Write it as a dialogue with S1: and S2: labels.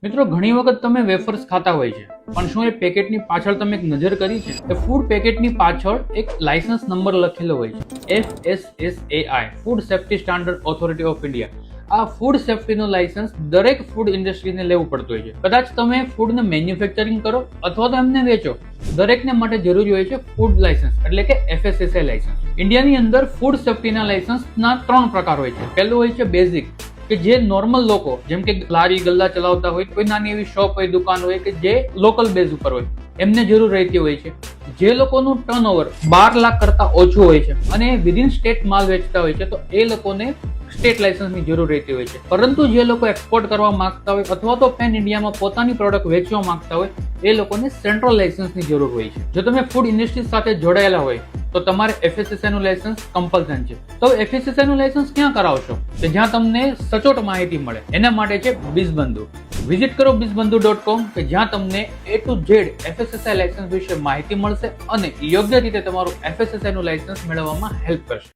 S1: મિત્રો ઘણી વખત તમે વેફર્સ ખાતા હોય છે, પણ શું એ પેકેટની પાછળ તમે એક નજર કરી છે કે ફૂડ પેકેટની પાછળ એક લાયસન્સ નંબર લખેલો હોય છે, FSSAI, food safety standard authority of India. આ ફૂડ સેફ્ટીનું લાયસન્સ દરેક ફૂડ ઇન્ડસ્ટ્રીને લેવું પડતું હોય છે। કદાચ તમે ફૂડને મેન્યુફેક્ચરિંગ કરો અથવા તો એમને વેચો, દરેકને માટે જરૂરી હોય છે ફૂડ લાયસન્સ એટલે કે FSSAI લાયસન્સ। ઇન્ડિયાની અંદર ફૂડ સેફ્ટીના લાયસન્સના 3 પ્રકાર હોય છે। પહેલું હોય છે બેઝિક, કે જે નોર્મલ લોકો જેમ કે લારી ગલ્લા ચલાવતા હોય, કોઈ નાની એવી શોપ હોય, દુકાન હોય કે જે લોકલ બેઝ ઉપર હોય, એમને જરૂર રહેતી હોય છે। જે લોકોનું ટર્નઓવર 12 લાખ કરતા ઓછું હોય છે અને વિધિન સ્ટેટ માલ વેચતા હોય છે, તો એ લોકોને સ્ટેટ લાયસન્સની જરૂર રહેતી હોય છે। પરંતુ જે લોકો એક્સપોર્ટ કરવા માંગતા હોય અથવા તો પેન ઇન્ડિયામાં પોતાની પ્રોડક્ટ વેચવા માંગતા હોય, એ લોકોને સેન્ટ્રલ લાયસન્સની જરૂર હોય છે। જો તમે ફૂડ ઇન્ડસ્ટ્રી સાથે જોડાયેલા હોય તો તમારે FSSAI નું લાયસન્સ કમ્પલસરી છે। તો FSSAI નું લાયસન્સ ક્યાં કરાવશો કે જ્યાં તમને સચોટ માહિતી મળે? એના માટે છે BizBandhu। વિઝિટ કરો bizbandhu.com કે જ્યાં તમને A to Z FSSAI licence વિશે માહિતી મળશે અને યોગ્ય રીતે તમારું FSSAI નું લાયસન્સ મેળવવામાં હેલ્પ કરશે।